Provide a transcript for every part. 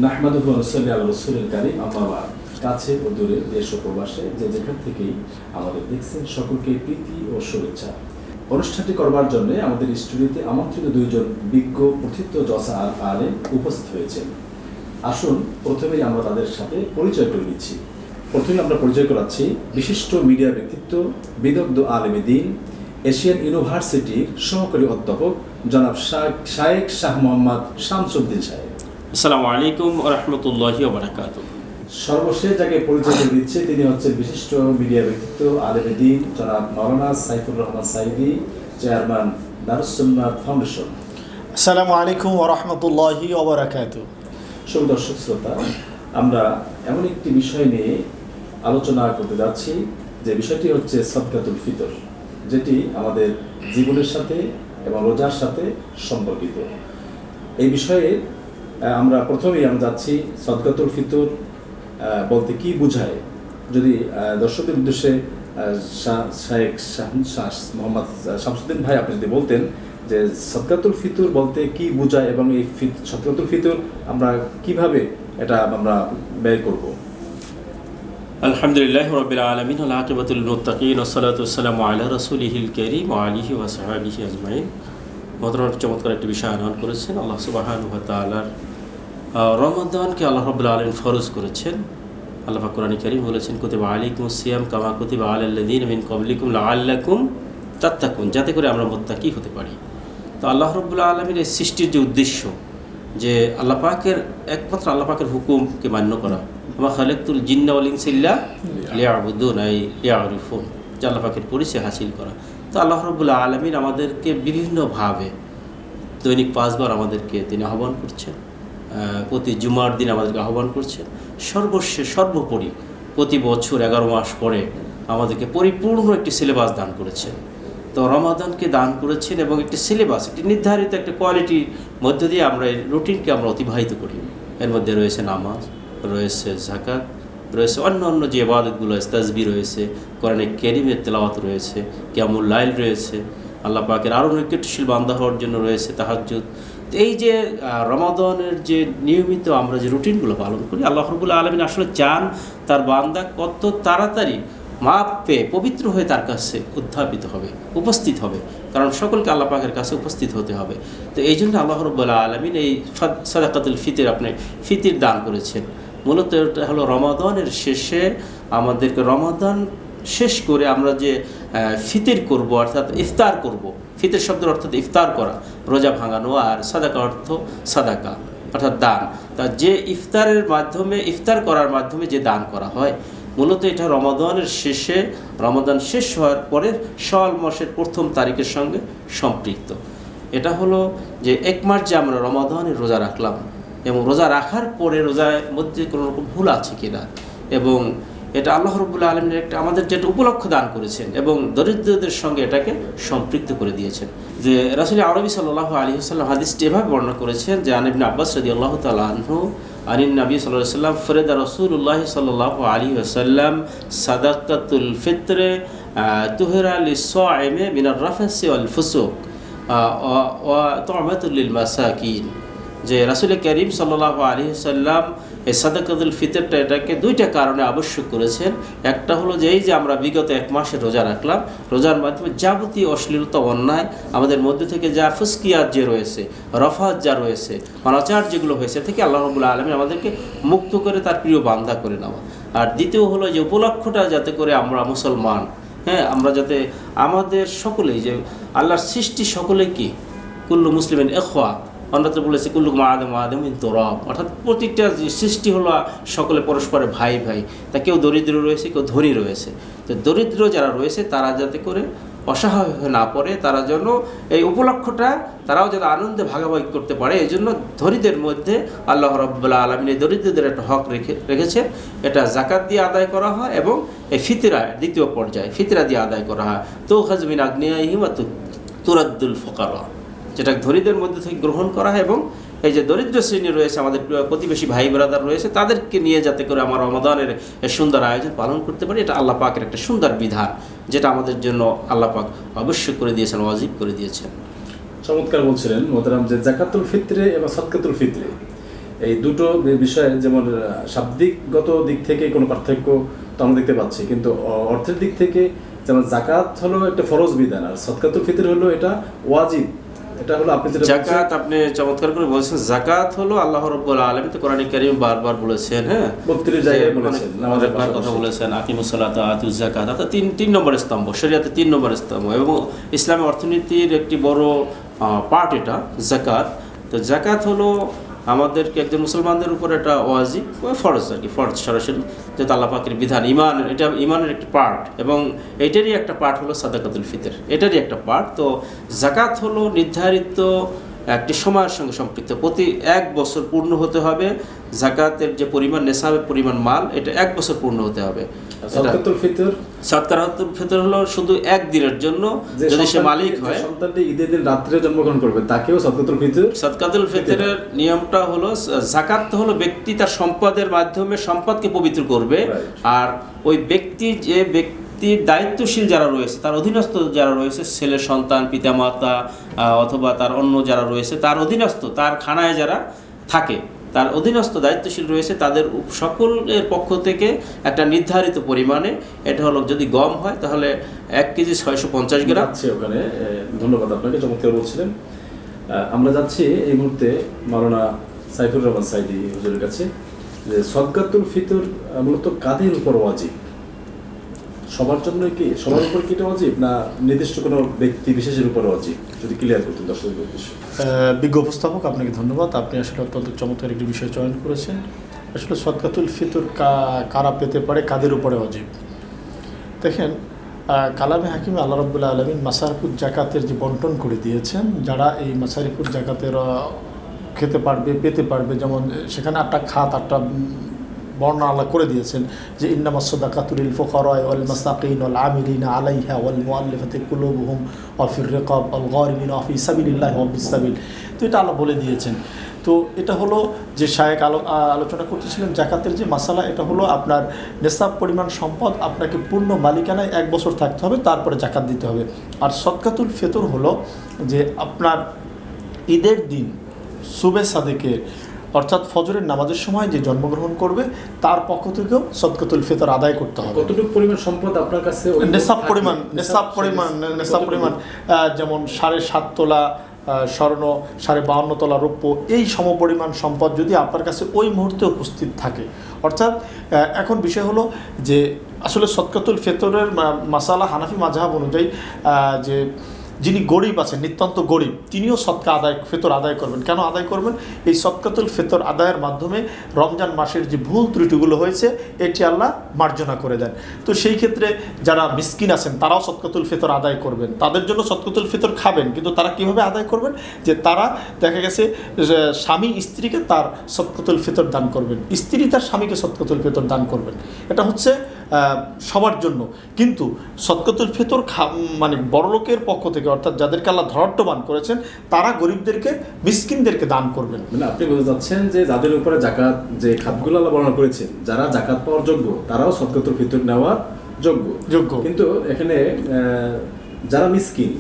নাহমাদুহু ওয়া নুসাল্লি আলা রাসূলিল কারীম, আম্মা বা'দ। কাছে ও দূরে, দেশ ও প্রবাসে যে যেখান থেকেই আমাদের দেখছেন সকলকে প্রীতি ও শুভেচ্ছা। অনুষ্ঠানটি করবার জন্য আমাদের স্টুডিওতে আমন্ত্রিত দুইজন বিজ্ঞ প্রথিতযশা আলেম উপস্থিত হয়েছেন। আসুন প্রথমেই আমরা তাদের সাথে পরিচয় করে নিচ্ছি। প্রথমে আমরা পরিচয় করাচ্ছি বিশিষ্ট মিডিয়া ব্যক্তিত্ব, বিদগ্ধ আলেমে দ্বীন, এশিয়ান ইউনিভার্সিটির সহকারী অধ্যাপক জনাব শায়েখ শাহ মোহাম্মদ শামসুদ্দিন সাহেব। আসসালামু আলাইকুম ওয়া রাহমাতুল্লাহি ওয়া বারাকাতুহু। সর্বশেষ যাকে পরিচয় করে দিচ্ছে তিনি হচ্ছেন বিশিষ্ট মিডিয়া ব্যক্তিত্ব, আলেমে দ্বীন জনাব মাওলানা সাইফুর রহমান সাইদি, চেয়ারম্যান দারুস সুন্নাহ ফাউন্ডেশন। আসসালামু আলাইকুম ওয়া রাহমাতুল্লাহি ওয়া বারাকাতুহু। শুভ দর্শক শ্রোতা, আমরা এমন একটি বিষয় নিয়ে আলোচনা করতে যাচ্ছি যে বিষয়টি হচ্ছে সদকাতুল ফিতর, যেটি আমাদের জীবনের সাথে এবং রোজার সাথে সম্পর্কিত। এই বিষয়ে আমরা প্রথমেই যাচ্ছি সদকাতুল ফিতর বলতে কি বোঝায়। যদি দর্শকদের উদ্দেশ্যে শায়েখ মোহাম্মদ শামসুদ্দিন ভাই আপনি যদি বলতেন যে সদকাতুল ফিতর বলতে কি বোঝায় এবং এই সদকাতুল ফিতর আমরা কিভাবে এটা আমরা ব্যয় করব। আলহামদুলিল্লাহি রাব্বিল আলামিন ওয়াল আকিবাতুল লিল মুত্তাকিন ওয়াস সালাতু ওয়াস সালামু আলা রাসূলিহিল কারীম ওয়া আলিহি ওয়া সাহবিহি আজমাইন। মহতরম, চমৎকার একটি বিষয় আহ্বান করেছেন। আল্লাহ সুবহানাহু ওয়া তাআলার রমাদানকে আল্লাহ রাব্বুল আলামিন ফরজ করেছেন। আল্লাহ পাক কোরআনে কারীম বলেছেন, কুতিবা আলাইকুমুস সিয়াম কামা কুতিবা আলাল লাযিনা মিন ক্বাবলিকুম লাআল্লাকুম তাত্তাকুন, যাতে করে আমরা মুত্তাকি হতে পারি। তো আল্লাহ রাব্বুল আলামিনের এই সৃষ্টির যে উদ্দেশ্য, যে আল্লাহ পাকের একমাত্র আল্লাহ পাকের হুকুমকে মান্য করা, ওয়া খালাকতুল জিন্না ওয়াল ইনসা ইল্লা লিয়াবুদুন আই লিয়ারিফুন, যে আল্লাহ পাকের পরিচয় হাসিল করা। তো আল্লাহ রাব্বুল আলামিন আমাদেরকে বিভিন্নভাবে দৈনিক 5 বার আমাদেরকে তিনি আহ্বান করছেন, প্রতি জুমার দিন আমাদেরকে আহ্বান করছেন, সর্বোপরি প্রতি বছর 11 মাস পরে আমাদেরকে পরিপূর্ণ একটি সিলেবাস দান করেছেন। তো রমাদানকে দান করেছেন এবং একটি সিলেবাস, একটি নির্ধারিত একটা কোয়ালিটির মধ্য দিয়ে আমরা এই রুটিনকে আমরা অতিবাহিত করি। এর মধ্যে রয়েছে নামাজ, রয়েছে যাকাত, রয়েছে অন্য যে ইবাদতগুলো আছে, তাসবিহ রয়েছে, কোরআনে কারীমের তেলাওয়াত রয়েছে, কিয়ামুল লাইল রয়েছে, আল্লাহ পাকের আরও নৈকট্যশীল বান্দা হওয়ার জন্য রয়েছে তাহাজ্জুদ। এই যে রমাদানের যে নিয়মিত আমরা যে রুটিনগুলো পালন করি, আল্লাহ রাব্বুল আলামিন আসলে চান তার বান্দা কত তাড়াতাড়ি মাপ পেয়ে পবিত্র হয়ে তার কাছে উত্থাপিত হবে, উপস্থিত হবে, কারণ সকলকে আল্লাহ পাকের কাছে উপস্থিত হতে হবে। তো এই জন্য আল্লাহ রাব্বুল আলামিন এই সাদাকাতুল ফিতর আপনি ফিতর দান করেছেন। মূলত এটা হলো রমাদানের শেষে আমাদেরকে রমাদান শেষ করে আমরা যে ফিতর করব, অর্থাৎ ইফতার করব। ফিতর শব্দের অর্থাৎ ইফতার করা, রোজা ভাঙানো, আর সাদাকা অর্থ সাদাকা অর্থাৎ দান। তা যে ইফতারের মাধ্যমে, ইফতার করার মাধ্যমে যে দান করা হয়, মূলত এটা রমাদানের শেষে, রমাদান শেষ হওয়ার পরে শাওয়াল মাসের 1ম তারিখের সঙ্গে সম্পৃক্ত। এটা হলো যে 1 মাস যে আমরা রমাদানের রোজা রাখলাম এবং রোজা রাখার পরে রোজার মধ্যে কোনো রকম ভুল আছে কিনা, এবং এটা আল্লাহ রাব্বুল আলামিনের একটা আমাদের যেটা উপলক্ষ দান করেছেন এবং দরিদ্রদের সঙ্গে এটাকে সম্পৃক্ত করে দিয়েছেন। যে রাসূল আরবি সাল্লাল্লাহু আলাইহি ওয়াসাল্লাম হাদিসটি এভাবে বর্ণনা করেছেন যে আন ইবনে আব্বাস রাদিয়াল্লাহু তাআলা আনহু আনিন নবী সাল্লাল্লাহু আলাইহি ওয়াসাল্লাম ফরদা রাসূলুল্লাহ সাল্লাল্লাহু আলাইহি ওয়াসাল্লাম সাদাকাতুল ফিতর তুহরা লিস-সাইমি মিনার রাফাসি ওয়াল ফুসুক ওয়া তু'মাতুল লিল মাসাকিন। যে রাসূল কারীম সাল্লাল্লাহু আলাইহি ওয়াসাল্লাম এই সাদাকাতুল ফিতরটা এটাকে 2টা কারণে আবশ্যক করেছেন। একটা হলো যে এই যে আমরা বিগত 1 মাসের রোজা রাখলাম, রোজার মাধ্যমে যাবতীয় অশ্লীলতা, অন্যায়, আমাদের মধ্যে থেকে যা ফুসকিয়াত যে রয়েছে, রফাত যা রয়েছে, অনাচার যেগুলো হয়েছে থেকে আল্লাহ রাব্বুল আলামিন আমাদেরকে মুক্ত করে তার প্রিয় বান্দা করে নেওয়া। আর দ্বিতীয় হলো যে উপলক্ষটা যাতে করে আমরা মুসলমান, আমরা যাতে আমাদের সকলেই, যে আল্লাহর সৃষ্টি সকলে কি কুল্লু মুসলিমিন ইখওয়া, অন্যত্র বলেছে কুল্লুকুম আদম আদম মিন তুরাব, অর্থাৎ প্রতিটা সৃষ্টি হলো সকলে পরস্পরের ভাই ভাই। তা কেউ দরিদ্র রয়েছে, কেউ ধনী রয়েছে। তো দরিদ্র যারা রয়েছে তারা যাতে করে অসহায় হয়ে না পড়ে, তারা যেন এই উপলক্ষটা তারাও যেন আনন্দে ভাগাভাগি করতে পারে। এই জন্য ধনীদের মধ্যে আল্লাহ রাব্বুল আলামিন এই দরিদ্রদের একটা হক রেখেছে। এটা যাকাত দিয়ে আদায় করা হয় এবং এই ফিতরা দ্বিতীয় পর্যায়ে ফিতরা দিয়ে আদায় করা হয়। তুখাযু মিন আগনিয়াহিম ওয়া তুরাদ্দুল ফুকারা, যেটা ধনীদের মধ্যে থেকে গ্রহণ করা হয় এবং এই যে দরিদ্র শ্রেণী রয়েছে, আমাদের প্রতিবেশী ভাই ব্রাদার রয়েছে, তাদেরকে নিয়ে যাতে করে আমার রমাদানের সুন্দর আয়োজন পালন করতে পারি। এটা আল্লাহ পাকের একটা সুন্দর বিধান, যেটা আমাদের জন্য আল্লাহ পাক আবশ্যক করে দিয়েছেন, ওয়াজিব করে দিয়েছেন। চমৎকার বলছিলেন মোহতারাম যে যাকাতুল ফিতরে এবং সাদকাতুল ফিতরে এই দুটো বিষয়ে যেমন শাব্দিকগত দিক থেকে কোনো পার্থক্য তো আমরা দেখতে পাচ্ছি, কিন্তু অর্থের দিক থেকে যেমন জাকাত হলো একটা ফরজ বিধান, আর সদকাতুল ফিতর হলো এটা ওয়াজিব। এটা হলো আপনি যেটা জাকাত আপনি চমৎকার করে বলছেন, জাকাত হলো আল্লাহ রাব্বুল আলামিন তো কোরআনে কারীম বারবার বলেছেন, হ্যাঁ 32 জায়গায় বলেছেন, নামাজের কথা বলেছেন, আকিমুস সালাতা আতুজ জাকাত, অর্থাৎ তিন নম্বর স্তম্ভ, শরীয়তে 3 নম্বর স্তম্ভ, এবং ইসলামী অর্থনীতির একটি বড় পার্ট এটা জাকাত। তো জাকাত হলো আমাদেরকে একজন মুসলমানদের উপর এটা ওয়াজিব ফরজ আর কি, ফরজ সরাসরি, যেহেতু আল্লাহ পাকের বিধান, ইমান, এটা ইমানের একটি পার্ট, এবং এটারই একটা পার্ট হলো সাদাকাতুল ফিতর, এটারই একটা পার্ট। তো জাকাত হলো নির্ধারিত একটি সময়ের সঙ্গে সম্পৃক্ত, প্রতি 1 বছর পূর্ণ হতে হবে, জাকাতের যে পরিমাণ, নেশাবের পরিমাণ মাল, এটা 1 বছর পূর্ণ হতে হবে। সদকাতুল ফিতর, সদকাতুল ফিতর হলো শুধু 1 দিনের জন্য, যদি সে মালিক হয়। সন্তানটি ঈদের দিন রাত্রে জন্মগ্রহণ করবে তাকেও সদকাতুল ফিতর। সদকাতুল ফিতরের নিয়মটা হলো, যাকাত হলো ব্যক্তি তার সম্পদের মাধ্যমে সম্পদকে পবিত্র করবে, আর ওই ব্যক্তি, যে ব্যক্তির দায়িত্বশীল যারা রয়েছে, তার অধীনস্থ যারা রয়েছে, ছেলে সন্তান, পিতামাতা, অথবা তার অন্য যারা রয়েছে, তার অধীনস্থ, তার খানায় যারা থাকে, তার অধীনস্থ দায়িত্বশীল রয়েছে, তাদের সকলের পক্ষ থেকে একটা নির্ধারিত পরিমাণে, এটা হলো যদি গম হয় তাহলে 1 কেজি 650 গ্রাম। ওখানে ধন্যবাদ আপনাকে, চমৎকার বলছিলেন। আমরা যাচ্ছি এই মুহূর্তে মাওলানা সাইফুর রহমান সাইদি হুজুরের কাছে, যে সদকাতুল ফিতর মূলত কাদের উপর ওয়াজিব? সবার জন্য কি, সবার উপর কি এটা ওয়াজিব, না নির্দিষ্ট কোনো ব্যক্তি বিশেষের উপর ওয়াজিব? যদি ক্লিয়ার করতেন দর্শকদের উদ্দেশ্যে। বিজ্ঞ উপস্থাপক, আপনাকে ধন্যবাদ। আপনি আসলে অত্যন্ত চমৎকার একটি বিষয় চয়ন করেছেন। আসলে সদকাতুল ফিতর কারা পেতে পারে, কাদের উপরে ওয়াজিব? দেখেন, কালামে হাকিমে আল্লাহ রাব্বুল আলামিন মাসারিকুল জাকাতের যে বন্টন করে দিয়েছেন, যারা এই মাসারিকুল জাকাতের খেতে পারবে, পেতে পারবে, যেমন সেখানে 8টা খাত, 8টা বর্ণনা আল্লাহ করে দিয়েছেন, যে ইন্নামাস সাদাকাতু লিল ফুকারা ওয়াল মাসাকিন ওয়াল আমিলিনা আলাইহা ওয়াল মুআল্লিফাতি কুলুবুহুম ওয়া ফির রিকাব ওয়াল গারিমিনা ওয়া ফি সাবিলিল্লাহি ওয়া বিস সাবিল। তো এটা আল্লাহ বলে দিয়েছেন। তো এটা হলো যে শায়েখ আলোচনা করতেছিলেন জাকাতের যে মাসালা, এটা হলো আপনার নেসাব পরিমাণ সম্পদ আপনাকে পূর্ণ মালিকানায় 1 বছর থাকতে হবে, তারপরে জাকাত দিতে হবে। আর সদকাতুল ফিতর হলো যে আপনার ঈদের দিন সুবে সাদেকে, অর্থাৎ ফজরের নামাজের সময় যে জন্মগ্রহণ করবে, তার পক্ষ থেকেও সদকাতুল ফিতর আদায় করতে হবে। কতটুকু পরিমাণ সম্পদ আপনার কাছে? নেসাব পরিমাণ যেমন 7.5 তোলা স্বর্ণ, 52 তোলা রৌপ্য, এই সমপরিমাণ সম্পদ যদি আপনার কাছে ওই মুহূর্তে উপস্থিত থাকে। অর্থাৎ এখন বিষয় হলো যে আসলে সদকাতুল ফিতরের মাসালা হানাফি মাযহাব অনুযায়ী যে যিনি গরিব আছেন, নিতান্ত গরিব, তিনিও ফিতর আদায় করবেন। কেন আদায় করবেন? এই সদকাতুল ফিতর আদায়ের মাধ্যমে রমজান মাসের যে ভুল ত্রুটিগুলো হয়েছে, এটি আল্লাহ মার্জনা করে দেন। তো সেই ক্ষেত্রে যারা মিসকিন আছেন, তারাও সদকাতুল ফিতর আদায় করবেন। তাদের জন্য সদকাতুল ফিতর খাবেন, কিন্তু তারা কীভাবে আদায় করবেন? যে তারা দেখা গেছে স্বামী স্ত্রীকে তার সদকাতুল ফিতর দান করবেন, স্ত্রী তার স্বামীকে সদকাতুল ফিতর দান করবেন। এটা হচ্ছে সবার জন্য। কিন্তু সদকাতুল ফিতর মানে বড়লোকের পক্ষ থেকে, অর্থাৎ যাদেরকে আল্লাহ ধরাঢ্যবান করেছেন, তারা গরিবদেরকে, মিসকিনদেরকে দান করবেন। মানে আপনি বলতে চাচ্ছেন যে যাদের উপরে জাকাত, যে খাতগুলো আল্লাহ বর্ণনা করেছেন, যারা জাকাত পাওয়ার যোগ্য, তারাও সদকাতুল ফিতর নেওয়ার যোগ্য। কিন্তু এখানে যারা মিসকিন,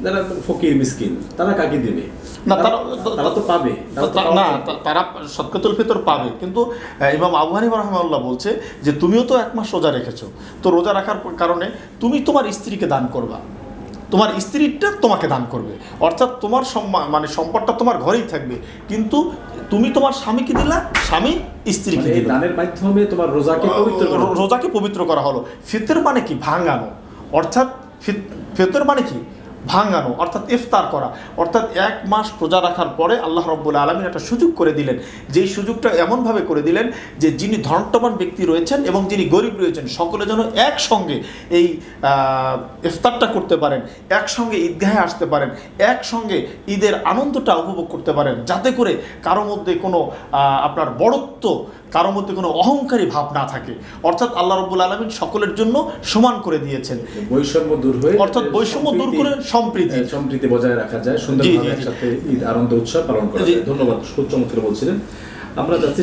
যারা ফকির মিসকিন, তারা কাকে দিবে? না, তারা তো পাবে না, তারা সদকাতুল ফিতর পাবে। কিন্তু ইমাম আবু হানিফা রাহিমাহুল্লাহ বলছে যে তুমিও তো 1 মাস রোজা রেখেছো, তো রোজা রাখার কারণে তুমি তোমার স্ত্রীকে দান করবা, তোমার স্ত্রীটা তোমাকে দান করবে। অর্থাৎ তোমার মানে সম্পদটা তোমার ঘরেই থাকবে, কিন্তু তুমি তোমার স্বামীকে দিলা, স্বামী স্ত্রীকে দিলা। দানের মাধ্যমে তোমার রোজাকে পবিত্র করা হলো। ফিতর মানে কি? ভাঙানো। অর্থাৎ ফিতর মানে কি? ভাঙানো, অর্থাৎ ইফতার করা। অর্থাৎ 1 মাস রোজা রাখার পরে আল্লাহ রাব্বুল আলামিন একটা সুযোগ করে দিলেন, যেই সুযোগটা এমনভাবে করে দিলেন যে যিনি ধনাঢ্যবান ব্যক্তি রয়েছেন এবং যিনি গরিব রয়েছেন, সকলে যেন একসঙ্গে এই ইফতারটা করতে পারেন, একসঙ্গে ঈদগাহে আসতে পারেন, একসঙ্গে ঈদের আনন্দটা উপভোগ করতে পারেন, যাতে করে কারো মধ্যে কোনো আপনার বড়ত্ব, কারো মধ্যে কোনো অহংকারী ভাব না থাকে। অর্থাৎ আল্লাহ রাব্বুল আলামিন সকলের জন্য সমান করে দিয়েছেন, বৈষম্য দূর হয়ে, অর্থাৎ বৈষম্য দূর করে সম্প্রীতি বজায় রাখা যায়, সুন্দরভাবে একসাথে ঈদ আনন্দ উৎসব পালন করা যায়। ধন্যবাদ, খুব চমৎকার বলছিলেন। আমরা যাচ্ছি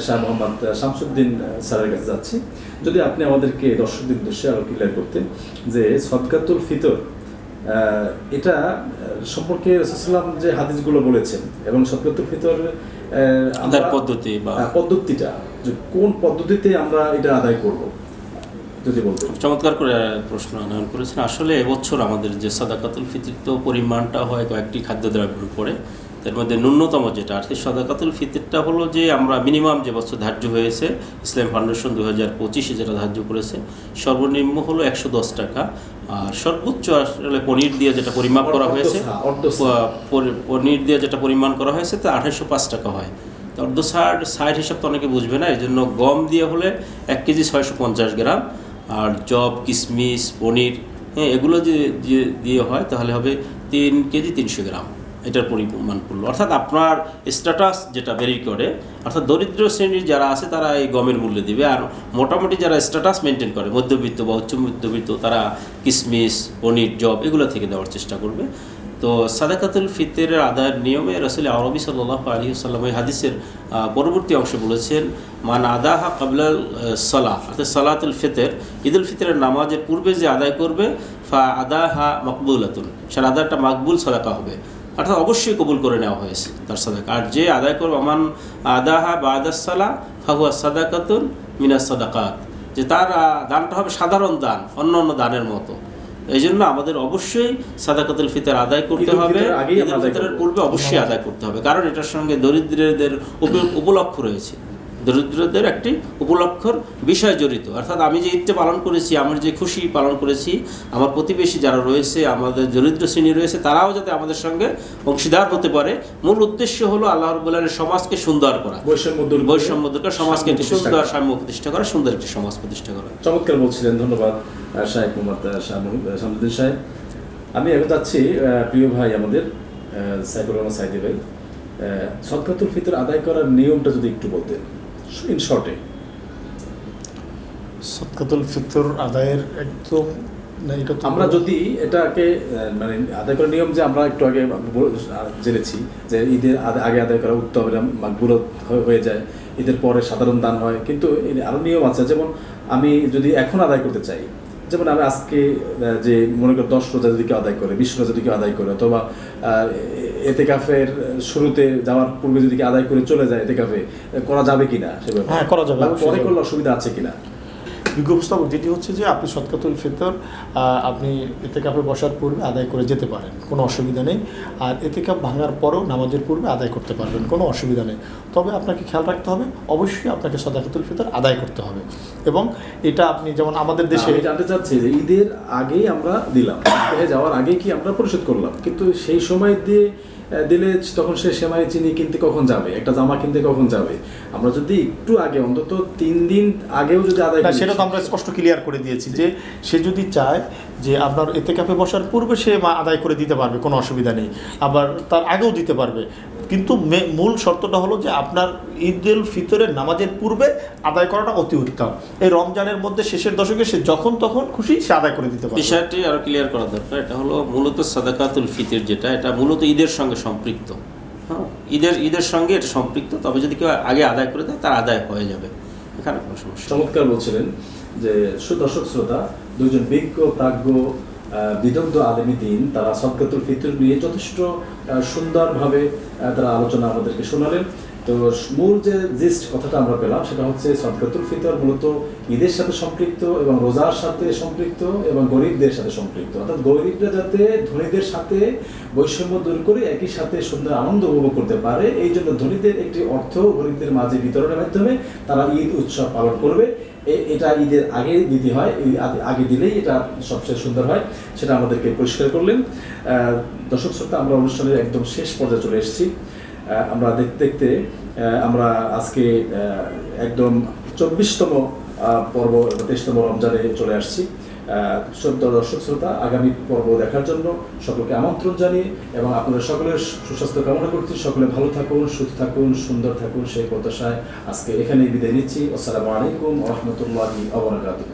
শাহ মোহাম্মদ শামসুদ্দিন স্যারের কাছে যাচ্ছি। যদি আপনি আমাদেরকে দর্শকদের উদ্দেশ্যে আরো ক্লিয়ার করতেন যে সদকাতুল ফিতর এটা সম্পর্কে রাসূলুল্লাহ যে হাদিসগুলো বলেছেন, এবং সদকাতুল ফিতর আদায়ের পদ্ধতি বা পদ্ধতিটা, যে কোন পদ্ধতিতে আমরা এটা আদায় করব যদি বলতেন। চমৎকার করে প্রশ্ন আনয়ন করেছেন। আসলে এবছর আমাদের যে সাদাকাতুল ফিতর তো পরিমাণটা হয় কয়েকটি খাদ্যদ্রব্যের উপরে, তার মধ্যে ন্যূনতম যেটা আর কি সাদাকাতুল ফিতরটা হলো যে আমরা মিনিমাম যে বছর ধার্য হয়েছে ইসলাম ফাউন্ডেশন 2025-এ যেটা ধার্য করেছে, সর্বনিম্ন হলো 110 টাকা, আর সর্বোচ্চ আসলে পনির দিয়ে যেটা পরিমাপ করা হয়েছে, পনির দিয়ে যেটা পরিমাণ করা হয়েছে তা 2805 টাকা হয়। তো অর্ধ ষাট হিসাব তো অনেকে বুঝবে না, এই জন্য গম দিয়ে হলে 1 কেজি 650 গ্রাম, আর জব, কিশমিশ, পনির, হ্যাঁ, এগুলো যে দিয়ে হয় তাহলে হবে 3 কেজি 300 গ্রাম, এটার পরিমাণ পড়লো। অর্থাৎ আপনার স্ট্যাটাস যেটা বেরি করে, অর্থাৎ দরিদ্র শ্রেণীর যারা আছে তারা এই গমের মূল্য দিবে, আর মোটামুটি যারা স্ট্যাটাস মেনটেন করে মধ্যবিত্ত বা উচ্চ মধ্যবিত্ত তারা কিশমিশ, পনির, জব এগুলো থেকে দেওয়ার চেষ্টা করবে। তো সাদাকাতুল ফিতরের আদায়ের নিয়মে রাসূল আরবি সাল্লাল্লাহু আলাইহি ওয়াসাল্লাম এই হাদিসের পরবর্তী অংশে বলেছেন, মান আদাহা ক্বাবলাল সালাহ, অর্থাৎ সালাতুল ফিতর, ঈদুল ফিতরের নামাজের পূর্বে যে আদায় করবে, ফা আদাহা মাকবুলাতুন, সে আদায়টা মাকবুল সাদাকা হবে, অর্থাৎ অবশ্যই কবুল করে নেওয়া হয়েছে তার সাদাকা। আর যে আদায় করবে মান আদাহা বাদাস সালাহ ফাহুয়া সাদাকাতুন মিনাস সাদাকাত, যে তার দানটা হবে সাধারণ দান, অন্য অন্য দানের মতো। এই জন্য আমাদের অবশ্যই সাদাকাতুল ফিতর আদায় করতে হবে, ঈদুল ফিতরের পূর্বে অবশ্যই আদায় করতে হবে, কারণ এটার সঙ্গে দরিদ্রদের উপলক্ষ রয়েছে, দরিদ্রদের একটি উপলক্ষর বিষয় জড়িত। অর্থাৎ আমি যে ঈদটা পালন করেছি, আমার যে খুশি পালন করেছি, আমার প্রতিবেশী যারা রয়েছে, আমাদের দরিদ্র শ্রেণী রয়েছে, তারাও যাতে আমাদের সঙ্গে অংশীদার হতে পারে। মূল উদ্দেশ্য হলো আল্লাহ রাব্বুল আলামিনের সমাজকে সুন্দর করা, বৈষম্য দূর করা, সমাজকে একটি সুন্দর সাম্য প্রতিষ্ঠা করা, সুন্দর একটি সমাজ প্রতিষ্ঠা করা। চমৎকার বলছিলেন, ধন্যবাদ শাহেখ মোহাম্মদ শামসুদ্দিন সাহেব। আমি এখন যাচ্ছি প্রিয় ভাই আমাদের সাইফুর রহমান সাইদি ভাই, সাদাকাতুল ফিতর আদায় করার নিয়মটা যদি একটু বলতেন ইন শর্টে। সাদাকাতুল ফিতর আদায়ের একদম আমরা যদি এটাকে মানে আদায় করার নিয়ম যে আমরা একটু আগে জেনেছি যে ঈদের আগে আদায় করা উত্তম, এটা মাকবুল হয়ে যায়, ঈদের পরে সাধারণ দান হয়, কিন্তু আরও নিয়ম আছে। যেমন আমি যদি এখন আদায় করতে চাই, যেমন আমি আজকে যে মনে করি 10 রোজা যদি কেউ আদায় করে, 20 রোজা যদি কেউ আদায় করে, অথবা এতেকাফের শুরুতে যাওয়ার পূর্বে যদি আদায় করে চলে যায় এতেকাফে, করা যাবে কিনা সেভাবে? হ্যাঁ, করা যাবে। পরে করলে অসুবিধা আছে কিনা? বিজ্ঞ উপস্থাপক যেটি হচ্ছে যে আপনি সাদাকাতুল ফিতর আপনি ইতিকাফে বসার পূর্বে আদায় করে যেতে পারেন, কোনো অসুবিধা নেই। আর ইতিকাফ ভাঙার পরেও নামাজের পূর্বে আদায় করতে পারবেন, কোনো অসুবিধা নেই। তবে আপনাকে খেয়াল রাখতে হবে, অবশ্যই আপনাকে সাদাকাতুল ফিতর আদায় করতে হবে। এবং এটা আপনি যেমন আমাদের দেশে জানতে চাচ্ছি যে ঈদের আগেই আমরা দিলাম, যাওয়ার আগে কি আমরা পরিশোধ করলাম, কিন্তু সেই সময় দিলে তখন সে সেমাই চিনি কিনতে কখন যাবে, একটা জামা কিনতে কখন যাবে? আমরা যদি একটু আগে, অন্তত 3 দিন আগেও যদি আদায় করি, সেটা তো আমরা স্পষ্ট ক্লিয়ার করে দিয়েছি যে সে যদি চায় যে আপনার ইতিকাফে বসার পূর্বে সে আদায় করে দিতে পারবে, কোনো অসুবিধা নেই, আবার তার আগেও দিতে পারবে। কিন্তু মূল শর্তটা হলো যে আপনার ঈদুল ফিতরের নামাজের পূর্বে আদায় করাটা অতি উত্তম। এই রমজানের মধ্যে শেষের দশকে সে যখন তখন খুশি সে আদায় করে দিতে পারবে। বিষয়টি আরো ক্লিয়ার করা দরকার। এটা হলো মূলত সাদাকাতুল ফিতর যেটা, এটা মূলত ঈদের সঙ্গে সম্পৃক্ত। হ্যাঁ, ঈদের সঙ্গে এটা সম্পৃক্ত। তবে যদি কেউ আগে আদায় করে দেয় তার আদায় হয়ে যাবে, এখানে কোনো সমস্যা। চমৎকার বলছিলেন যে দর্শক শ্রোতা, দুজন বিজ্ঞ প্রাজ্ঞ বিদগ্ধ আলেমী দ্বীন তারা সাদাকাতুল ফিতর নিয়ে যথেষ্ট সুন্দরভাবে তারা আলোচনা আমাদেরকে শোনালেন। তো মূল যে জিস্ট কথাটা আমরা পেলাম সেটা হচ্ছে সাদাকাতুল ফিতর মূলত ঈদের সাথে সম্পৃক্ত এবং রোজার সাথে সম্পৃক্ত এবং গরিবদের সাথে সম্পৃক্ত। অর্থাৎ গরিবরা যাতে ধনীদের সাথে বৈষম্য দূর করে একই সাথে সুন্দর আনন্দ উপভোগ করতে পারে, এই জন্য ধনীদের একটি অর্থ গরিবদের মাঝে বিতরণের মাধ্যমে তারা ঈদ উৎসব পালন করবে। এটা ঈদের আগে দিতে হয়, আগে দিলেই এটা সবচেয়ে সুন্দর হয়, সেটা আমাদেরকে পরিষ্কার করলেন। দর্শক শ্রোতা, আমরা অনুষ্ঠানের একদম শেষ পর্যায়ে চলে এসেছি। আমরা দেখতে দেখতে আমরা আজকে একদম 24তম পর্ব, 23তম রমজানে চলে আসছি। দর্শক শ্রোতা, আগামী পর্ব দেখার জন্য সকলকে আমন্ত্রণ জানিয়ে এবং আপনাদের সকলের সুস্বাস্থ্য কামনা করছি। সকলে ভালো থাকুন, সুস্থ থাকুন, সুন্দর থাকুন সেই প্রত্যাশায় আজকে এখানেই বিদায় নিচ্ছি। আসসালামু আলাইকুম ওয়া রাহমাতুল্লাহি ওয়া বারাকাতুহু।